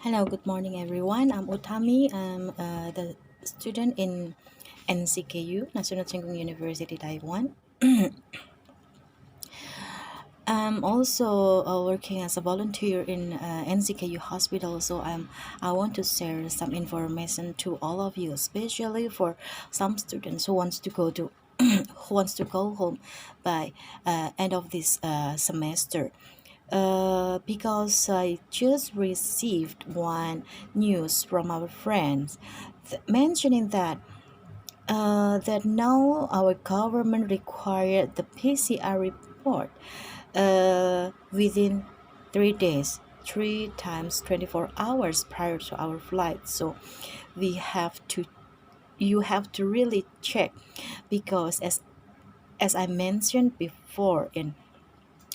Hello, good morning, everyone. I'm Utami. I'm the student in NCKU, National Cheng Kung University, Taiwan. I'm also working as a volunteer in NCKU Hospital, so I want to share some information to all of you, especially for some students who wants to go to who wants to go home by end of this semester. Because I just received one news from our friends mentioning that now our government required the PCR report within 3 days, 3 times 24 hours prior to our flight. So we have to you have to really check, because as I mentioned before in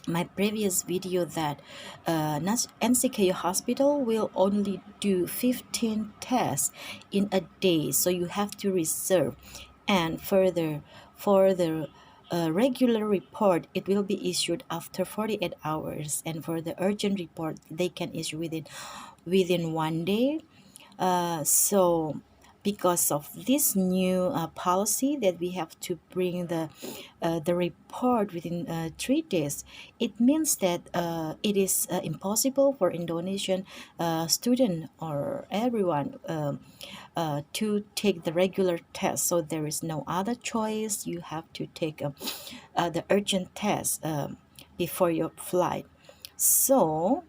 my previous video, that NCKU Hospital will only do 15 tests in a day, so you have to reserve. And further, for the regular report, it will be issued after 48 hours, and for the urgent report, they can issue within 1 day. So because of this new policy that we have to bring the report within 3 days, it means that it is impossible for Indonesian student or everyone to take the regular test. So there is no other choice. You have to take the urgent test before your flight. So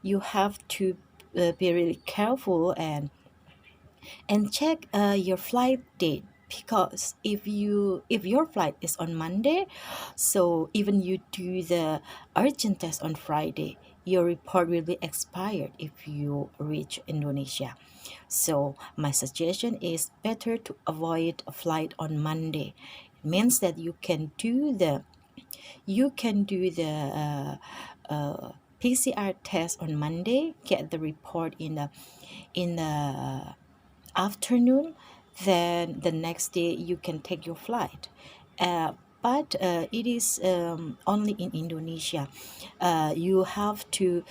you have to be really careful and check your flight date, because if your flight is on Monday, so even you do the urgent test on Friday, your report will be expired if you reach Indonesia. So my suggestion is better to avoid a flight on Monday. It means that you can do the PCR test on Monday, get the report in the afternoon, then the next day you can take your flight. But it is only in Indonesia. You have to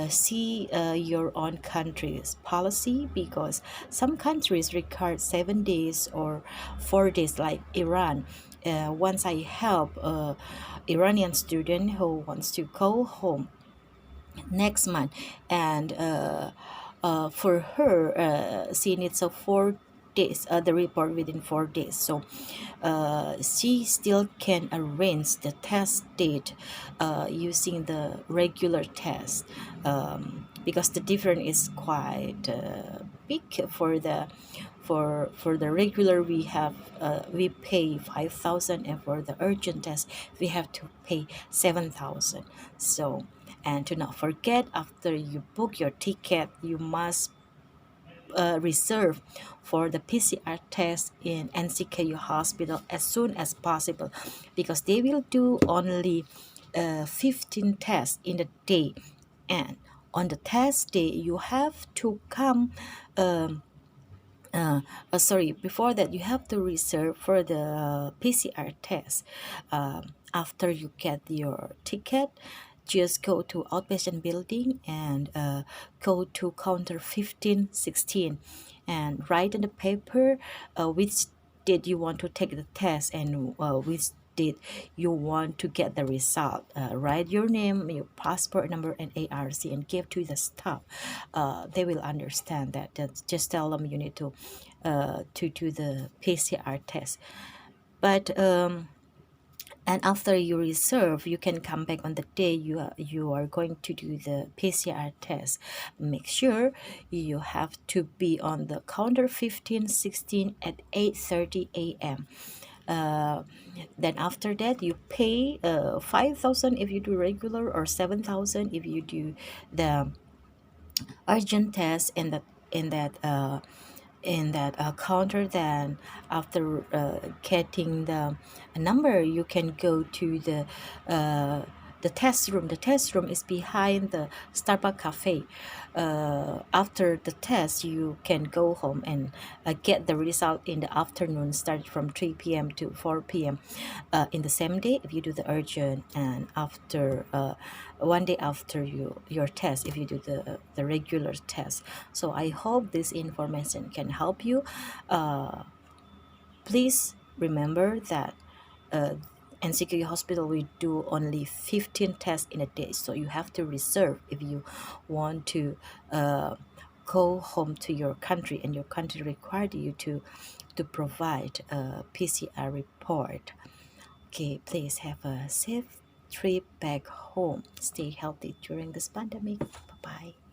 see your own country's policy, because some countries require 7 days or 4 days, like Iran. Once I help Iranian student who wants to go home next month, and for her, she needs a 4 days, the report within 4 days. So she still can arrange the test date using the regular test, because the difference is quite big. For the regular, we pay 5,000, and for the urgent test we have to pay 7,000. So, and to not forget, after you book your ticket, you must reserve for the PCR test in NCKU Hospital as soon as possible, because they will do only 15 tests in a day. And on the test day, you have to come sorry, before that, you have to reserve for the PCR test. After you get your ticket, just go to outpatient building and go to counter 1516 and write in the paper which date you want to take the test, and which date you want to get the result. Write your name, your passport number, and ARC, and give to the staff. They will understand that. Just tell them you need to do the PCR test. But and after you reserve, you can come back on the day you are going to do the PCR test. Make sure you have to be on the counter 1516 at 8:30 a.m. Then after that, you pay 5,000 if you do regular, or 7,000 if you do the urgent test in that counter. Then after getting the number, you can go to the The test room is behind the Starbucks cafe. After the test, you can go home and get the result in the afternoon, starting from 3 p.m. to 4 p.m. In the same day if you do the urgent, and after 1 day after your test if you do the regular test. So I hope this information can help you. Please remember that uh, NCKU Hospital will do only 15 tests in a day, so you have to reserve if you want to go home to your country and your country required you to provide a PCR report. Okay, please have a safe trip back home. Stay healthy during this pandemic. Bye bye.